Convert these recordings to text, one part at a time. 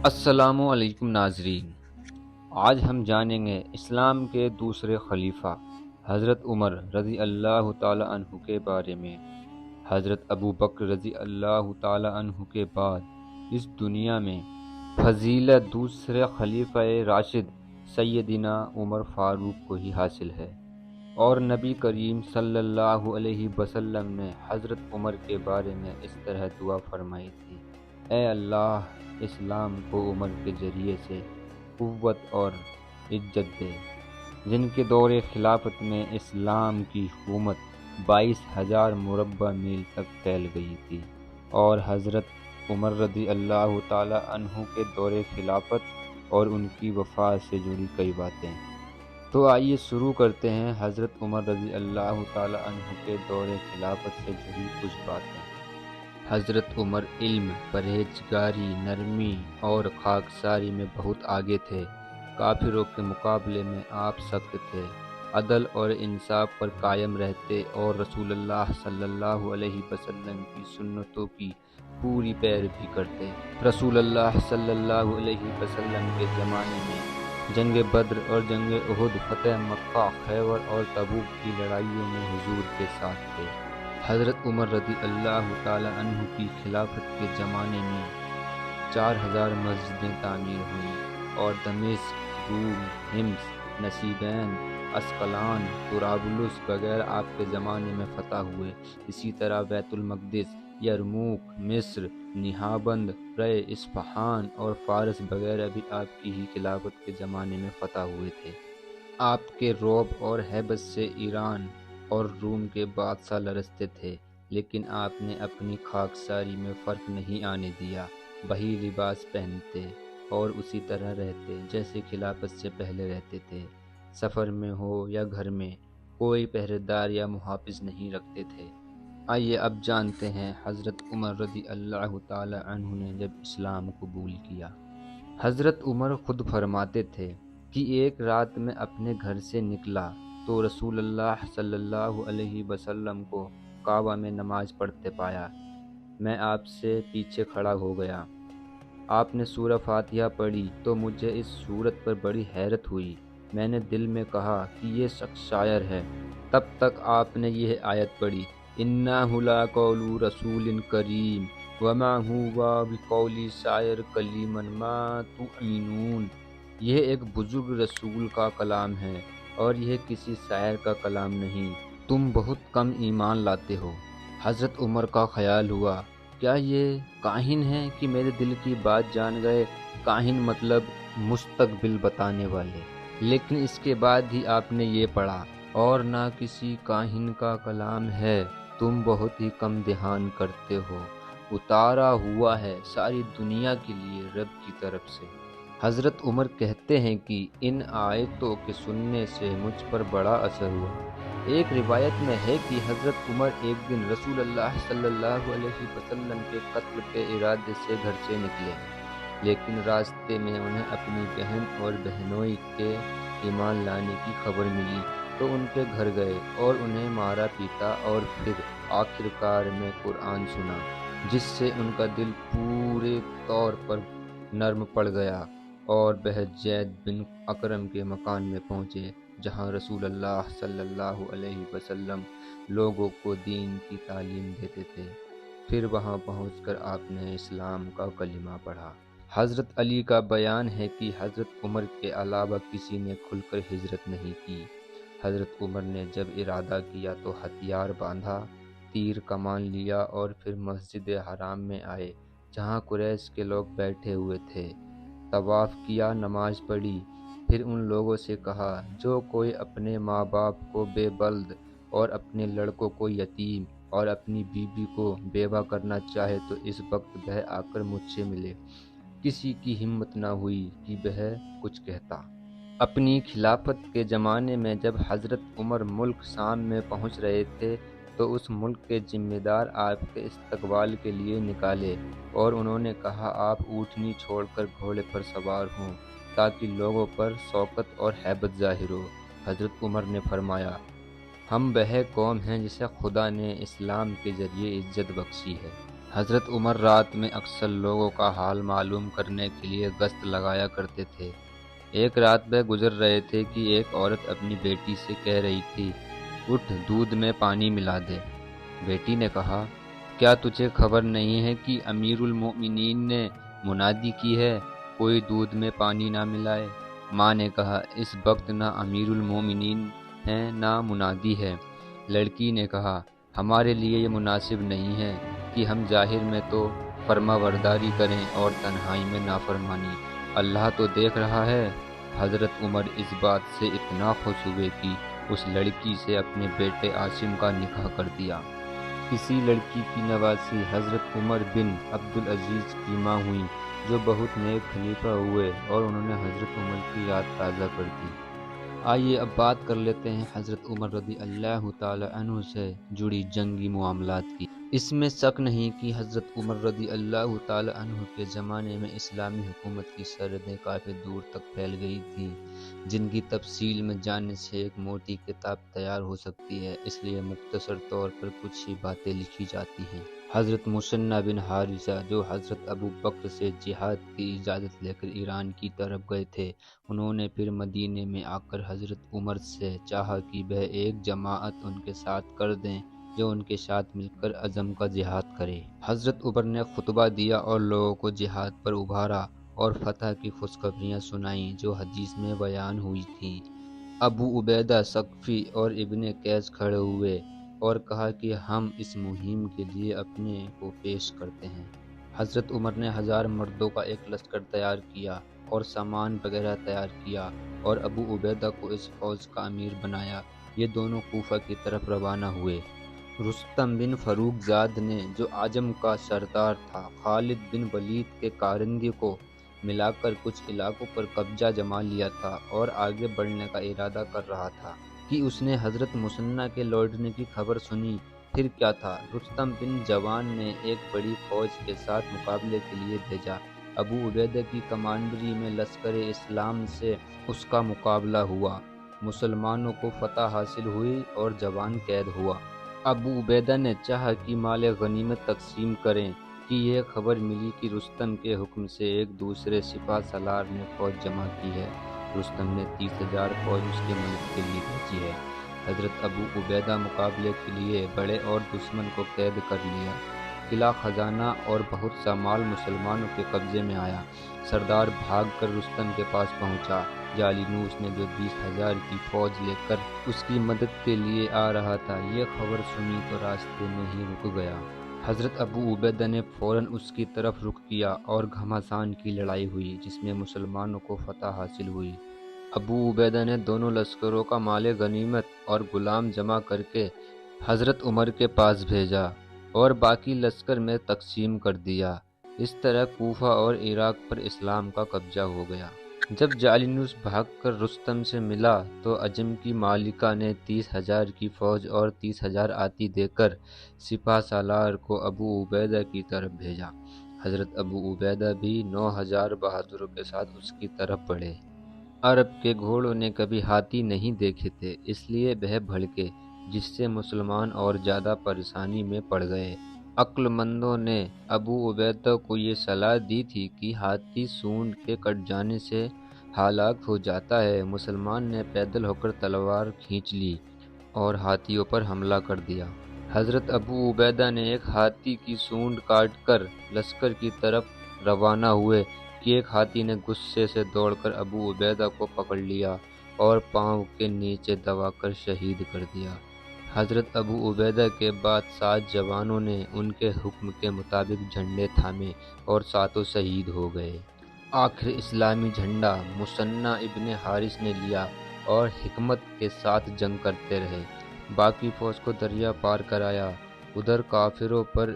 السلام علیکم ناظرین، آج ہم جانیں گے اسلام کے دوسرے خلیفہ حضرت عمر رضی اللہ تعالی عنہ کے بارے میں۔ حضرت ابو بکر رضی اللہ تعالی عنہ کے بعد اس دنیا میں فضیلت دوسرے خلیفہ راشد سیدنا عمر فاروق کو ہی حاصل ہے، اور نبی کریم صلی اللہ علیہ وسلم نے حضرت عمر کے بارے میں اس طرح دعا فرمائی تھی: اے اللہ، اسلام کو عمر کے ذریعے سے قوت اور عزت دے، جن کے دور خلافت میں اسلام کی حکومت 22,000 مربع میل تک پھیل گئی تھی۔ اور حضرت عمر رضی اللہ تعالی عنہ کے دور خلافت اور ان کی وفات سے جڑی کئی باتیں۔ تو آئیے شروع کرتے ہیں حضرت عمر رضی اللہ تعالی عنہ کے دور خلافت سے جڑی کچھ باتیں۔ حضرت عمر علم، پرہیزگاری، نرمی اور خاکساری میں بہت آگے تھے۔ کافروں کے مقابلے میں آپ سخت تھے، عدل اور انصاف پر قائم رہتے اور رسول اللہ صلی اللہ علیہ وسلم کی سنتوں کی پوری پیروی کرتے۔ رسول اللہ صلی اللہ علیہ وسلم کے زمانے میں جنگ بدر اور جنگ احد، فتح مکہ، خیبر اور تبوک کی لڑائیوں میں حضور کے ساتھ تھے۔ حضرت عمر رضی اللہ تعالی عنہ کی خلافت کے زمانے میں 4,000 مسجدیں تعمیر ہوئیں اور دمشق، روم، حمص، نسیبین، اسقلان، طرابلس وغیرہ آپ کے زمانے میں فتح ہوئے۔ اسی طرح بیت المقدس، یرموک، مصر، نہاوند، رے، اصفہان اور فارس وغیرہ بھی آپ کی ہی خلافت کے زمانے میں فتح ہوئے تھے۔ آپ کے رعب اور ہیبت سے ایران اور روم کے بادشاہ لرزتے تھے، لیکن آپ نے اپنی خاکساری میں فرق نہیں آنے دیا۔ وہی لباس پہنتے اور اسی طرح رہتے جیسے خلافت سے پہلے رہتے تھے۔ سفر میں ہو یا گھر میں کوئی پہرے دار یا محافظ نہیں رکھتے تھے۔ آئیے اب جانتے ہیں حضرت عمر رضی اللہ تعالی عنہ نے جب اسلام قبول کیا۔ حضرت عمر خود فرماتے تھے کہ ایک رات میں اپنے گھر سے نکلا تو رسول اللہ صلی اللہ علیہ وسلم کو کعبہ میں نماز پڑھتے پایا۔ میں آپ سے پیچھے کھڑا ہو گیا۔ آپ نے سورہ فاتحہ پڑھی تو مجھے اس سورت پر بڑی حیرت ہوئی۔ میں نے دل میں کہا کہ یہ شخص شاعر ہے۔ تب تک آپ نے یہ آیت پڑھی: اِنَّهُ لَقَوْلُ رَسُولٍ كَرِيمٍ وَمَا هُوَ بِقَوْلِ شَاعِرٍ قَلِيلًا مَا تُؤْمِنُونَ۔ یہ ایک بزرگ رسول کا کلام ہے اور یہ کسی شاعر کا کلام نہیں، تم بہت کم ایمان لاتے ہو۔ حضرت عمر کا خیال ہوا، کیا یہ کاہن ہیں کہ میرے دل کی بات جان گئے؟ کاہن مطلب مستقبل بتانے والے۔ لیکن اس کے بعد ہی آپ نے یہ پڑھا: اور نہ کسی کاہن کا کلام ہے، تم بہت ہی کم دھیان کرتے ہو، اتارا ہوا ہے ساری دنیا کے لیے رب کی طرف سے۔ حضرت عمر کہتے ہیں کہ ان آیتوں کے سننے سے مجھ پر بڑا اثر ہوا۔ ایک روایت میں ہے کہ حضرت عمر ایک دن رسول اللہ صلی اللہ علیہ وسلم کے قتل کے ارادے سے گھر سے نکلے، لیکن راستے میں انہیں اپنی بہن اور بہنوئی کے ایمان لانے کی خبر ملی تو ان کے گھر گئے اور انہیں مارا پیٹا اور پھر آخر کار میں قرآن سنا، جس سے ان کا دل پورے طور پر نرم پڑ گیا اور بحجید بن اکرم کے مکان میں پہنچے، جہاں رسول اللہ صلی اللہ علیہ وسلم لوگوں کو دین کی تعلیم دیتے تھے۔ پھر وہاں پہنچ کر آپ نے اسلام کا کلمہ پڑھا۔ حضرت علی کا بیان ہے کہ حضرت عمر کے علاوہ کسی نے کھل کر ہجرت نہیں کی۔ حضرت عمر نے جب ارادہ کیا تو ہتھیار باندھا، تیر کمان لیا اور پھر مسجد حرام میں آئے جہاں قریش کے لوگ بیٹھے ہوئے تھے۔ طواف کیا، نماز پڑھی، پھر ان لوگوں سے کہا: جو کوئی اپنے ماں باپ کو بے بلد اور اپنے لڑکوں کو یتیم اور اپنی بیوی کو بیوہ کرنا چاہے تو اس وقت وہ آ کر مجھ سے ملے۔ کسی کی ہمت نہ ہوئی کہ وہ کچھ کہتا۔ اپنی خلافت کے زمانے میں جب حضرت عمر ملک شام میں پہنچ رہے تھے تو اس ملک کے ذمہ دار آپ کے استقبال کے لیے نکالے اور انہوں نے کہا: آپ اونٹنی چھوڑ کر گھوڑے پر سوار ہوں تاکہ لوگوں پر شوکت اور ہیبت ظاہر ہو۔ حضرت عمر نے فرمایا: ہم وہ قوم ہیں جسے خدا نے اسلام کے ذریعے عزت بخشی ہے۔ حضرت عمر رات میں اکثر لوگوں کا حال معلوم کرنے کے لیے گشت لگایا کرتے تھے۔ ایک رات وہ گزر رہے تھے کہ ایک عورت اپنی بیٹی سے کہہ رہی تھی، اٹھ دودھ میں پانی ملا دے۔ بیٹی نے کہا، کیا تجھے خبر نہیں ہے کہ امیر المومنین نے منادی کی ہے، کوئی دودھ میں پانی نہ ملائے؟ ماں نے کہا، اس وقت نہ امیر المومنین ہیں نہ منادی ہے۔ لڑکی نے کہا، ہمارے لیے یہ مناسب نہیں ہے کہ ہم ظاہر میں تو فرما برداری کریں اور تنہائی میں نافرمانی، اللہ تو دیکھ رہا ہے۔ حضرت عمر اس بات سے اتنا خوش ہوئے کہ اس لڑکی سے اپنے بیٹے عاصم کا نکاح کر دیا۔ اسی لڑکی کی نواسی حضرت عمر بن عبدالعزیز کی ماں ہوئیں، جو بہت نیک خلیفہ ہوئے اور انہوں نے حضرت عمر کی یاد تازہ کر دی۔ آئیے اب بات کر لیتے ہیں حضرت عمر رضی اللہ تعالی عنہ سے جڑی جنگی معاملات کی۔ اس میں شک نہیں کہ حضرت عمر رضی اللہ تعالی عنہ کے زمانے میں اسلامی حکومت کی سرحدیں کافی دور تک پھیل گئی تھیں، جن کی تفصیل میں جاننے سے ایک موٹی کتاب تیار ہو سکتی ہے، اس لیے مختصر طور پر کچھ ہی باتیں لکھی جاتی ہیں۔ حضرت مثنیٰ بن حارثہ، جو حضرت ابو بکر سے جہاد کی اجازت لے کر ایران کی طرف گئے تھے، انہوں نے پھر مدینے میں آ کر حضرت عمر سے چاہا کہ وہ ایک جماعت ان کے ساتھ کر دیں جو ان کے ساتھ مل کر عزم کا جہاد کرے۔ حضرت عمر نے خطبہ دیا اور لوگوں کو جہاد پر ابھارا اور فتح کی خوشخبریاں سنائیں جو حدیث میں بیان ہوئی تھیں۔ ابو عبیدہ ثقفی اور ابن قیس کھڑے ہوئے اور کہا کہ ہم اس مہم کے لیے اپنے کو پیش کرتے ہیں۔ حضرت عمر نے 1000 مردوں کا ایک لشکر تیار کیا اور سامان وغیرہ تیار کیا اور ابو عبیدہ کو اس فوج کا امیر بنایا۔ یہ دونوں کوفہ کی طرف روانہ ہوئے۔ رستم بن فروخ زاد نے، جو عجم کا سردار تھا، خالد بن ولید کے کارندے کو ملا کر کچھ علاقوں پر قبضہ جما لیا تھا اور آگے بڑھنے کا ارادہ کر رہا تھا کہ اس نے حضرت مثنیٰ کے لوٹنے کی خبر سنی۔ پھر کیا تھا، رستم بن جوان نے ایک بڑی فوج کے ساتھ مقابلے کے لیے بھیجا۔ ابو عبیدہ کی کمانڈری میں لشکر اسلام سے اس کا مقابلہ ہوا۔ مسلمانوں کو فتح حاصل ہوئی اور جوان قید ہوا۔ ابو عبیدہ نے چاہا کہ مال غنیمت تقسیم کریں کہ یہ خبر ملی کہ رستم کے حکم سے ایک دوسرے سپہ سالار نے فوج جمع کی ہے۔ رستم نے 30,000 فوج اس کی مدد کے لیے بھیجی ہے۔ حضرت ابو عبیدہ مقابلے کے لیے بڑے اور دشمن کو قید کر لیا۔ قلعہ خزانہ اور بہت سا مال مسلمانوں کے قبضے میں آیا۔ سردار بھاگ کر رستم کے پاس پہنچا۔ جالینوس نے، جو 20,000 کی فوج لے کر اس کی مدد کے لیے آ رہا تھا، یہ خبر سنی تو راستے میں ہی رک گیا۔ حضرت ابو عبیدہ نے فوراً اس کی طرف رخ کیا اور گھمسان کی لڑائی ہوئی جس میں مسلمانوں کو فتح حاصل ہوئی۔ ابو عبیدہ نے دونوں لشکروں کا مال غنیمت اور غلام جمع کر کے حضرت عمر کے پاس بھیجا اور باقی لشکر میں تقسیم کر دیا۔ اس طرح کوفہ اور عراق پر اسلام کا قبضہ ہو گیا۔ جب جالینوس بھاگ کر رستم سے ملا تو عجم کی مالکہ نے 30,000 کی فوج اور 30,000 آتی دے کر سپہ سالار کو ابو عبیدہ کی طرف بھیجا۔ حضرت ابو عبیدہ بھی 9,000 بہادروں کے ساتھ اس کی طرف بڑھے۔ عرب کے گھوڑوں نے کبھی ہاتھی نہیں دیکھے تھے، اس لیے وہ بھڑکے، جس سے مسلمان اور زیادہ پریشانی میں پڑ گئے۔ عقل مندوں نے ابو عبیدہ کو یہ صلاح دی تھی کہ ہاتھی سونڈ کے کٹ جانے سے ہلاک ہو جاتا ہے۔ مسلمان نے پیدل ہو کر تلوار کھینچ لی اور ہاتھیوں پر حملہ کر دیا۔ حضرت ابو عبیدہ نے ایک ہاتھی کی سونڈ کاٹ کر لشکر کی طرف روانہ ہوئے کہ ایک ہاتھی نے غصے سے دوڑ کر ابو عبیدہ کو پکڑ لیا اور پاؤں کے نیچے دبا کر شہید کر دیا۔ حضرت ابو عبیدہ کے بعد 7 جوانوں نے ان کے حکم کے مطابق جھنڈے تھامے اور ساتوں شہید ہو گئے۔ آخر اسلامی جھنڈا مثنیٰ ابن حارث نے لیا اور حکمت کے ساتھ جنگ کرتے رہے، باقی فوج کو دریا پار کرایا۔ ادھر کافروں پر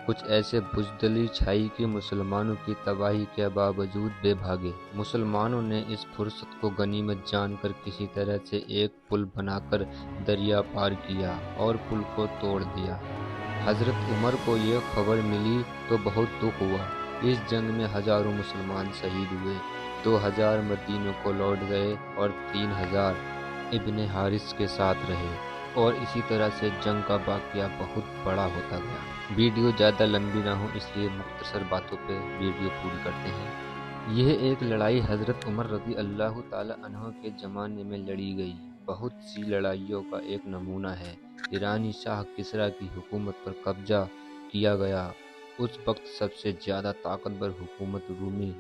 کچھ ایسے بزدلی چھائی کہ مسلمانوں کی تباہی کے باوجود بے بھاگے۔ مسلمانوں نے اس فرصت کو غنیمت جان کر کسی طرح سے ایک پل بنا کر دریا پار کیا اور پل کو توڑ دیا۔ حضرت عمر کو یہ خبر ملی تو بہت دکھ ہوا۔ اس جنگ میں ہزاروں مسلمان شہید ہوئے، 2,000 مدینے کو لوٹ گئے اور 3,000 ابن حارث کے ساتھ رہے۔ اور اسی طرح سے جنگ کا واقعہ بہت بڑا ہوتا گیا۔ ویڈیو زیادہ لمبی نہ ہو اس لیے مختصر باتوں پہ ویڈیو پوری کرتے ہیں۔ یہ ایک لڑائی حضرت عمر رضی اللہ تعالی عنہ کے زمانے میں لڑی گئی بہت سی لڑائیوں کا ایک نمونہ ہے۔ ایرانی شاہ کسریٰ کی حکومت پر قبضہ کیا گیا۔ اس وقت سب سے زیادہ طاقتور حکومت رومی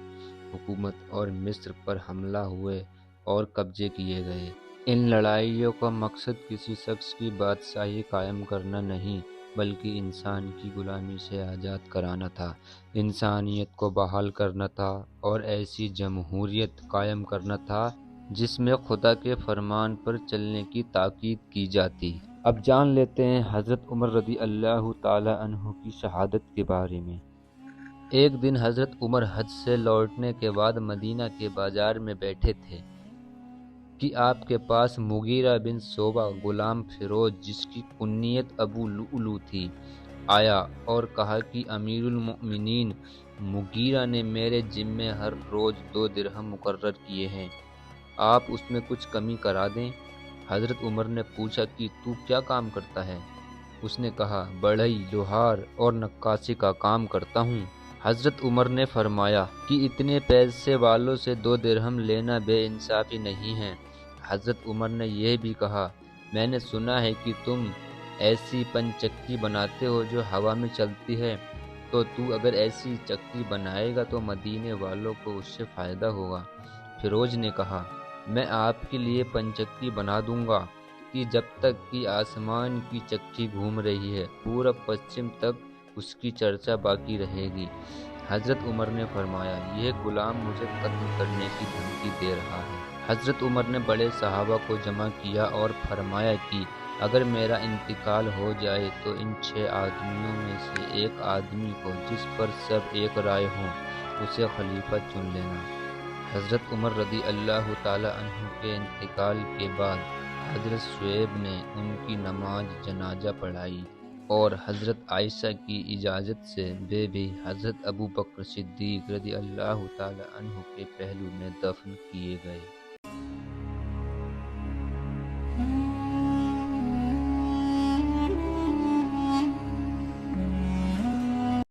حکومت اور مصر پر حملہ ہوئے اور قبضے کیے گئے۔ ان لڑائیوں کا مقصد کسی شخص کی بادشاہی قائم کرنا نہیں بلکہ انسان کی غلامی سے آزاد کرانا تھا، انسانیت کو بحال کرنا تھا اور ایسی جمہوریت قائم کرنا تھا جس میں خدا کے فرمان پر چلنے کی تاکید کی جاتی۔ اب جان لیتے ہیں حضرت عمر رضی اللہ تعالی عنہ کی شہادت کے بارے میں۔ ایک دن حضرت عمر حج سے لوٹنے کے بعد مدینہ کے بازار میں بیٹھے تھے کہ آپ کے پاس مغیرہ بن شعبہ غلام فیروز جس کی کنیت ابو لؤلؤ تھی آیا اور کہا کہ امیر المؤمنین مغیرہ نے میرے ذمے ہر روز 2 درہم مقرر کیے ہیں، آپ اس میں کچھ کمی کرا دیں۔ حضرت عمر نے پوچھا کہ تو کیا کام کرتا ہے؟ اس نے کہا بڑھئی، لوہار اور نقاشی کا کام کرتا ہوں۔ حضرت عمر نے فرمایا کہ اتنے پیسے والوں سے 2 درہم لینا بے انصافی نہیں ہے۔ حضرت عمر نے یہ بھی کہا میں نے سنا ہے کہ تم ایسی پن چکھی بناتے ہو جو ہوا میں چلتی ہے، تو اگر ایسی چکھی بنائے گا تو مدینے والوں کو اس سے فائدہ ہوگا۔ فیروز نے کہا میں آپ کے لیے پن چکھی بنا دوں گا کہ جب تک کہ آسمان کی چکھی گھوم رہی ہے پورب پچھم تک اس کی چرچا باقی رہے گی۔ حضرت عمر نے فرمایا یہ غلام مجھے قتل کرنے کی دھمکی دے رہا ہے۔ حضرت عمر نے بڑے صحابہ کو جمع کیا اور فرمایا کہ اگر میرا انتقال ہو جائے تو ان 6 آدمیوں میں سے ایک آدمی کو جس پر سب ایک رائے ہوں اسے خلیفہ چن لینا۔ حضرت عمر رضی اللہ تعالی عنہ کے انتقال کے بعد حضرت شعیب نے ان کی نماز جنازہ پڑھائی اور حضرت عائشہ کی اجازت سے وہ بھی حضرت ابوبکر صدیق رضی اللہ تعالی عنہ کے پہلو میں دفن کیے گئے۔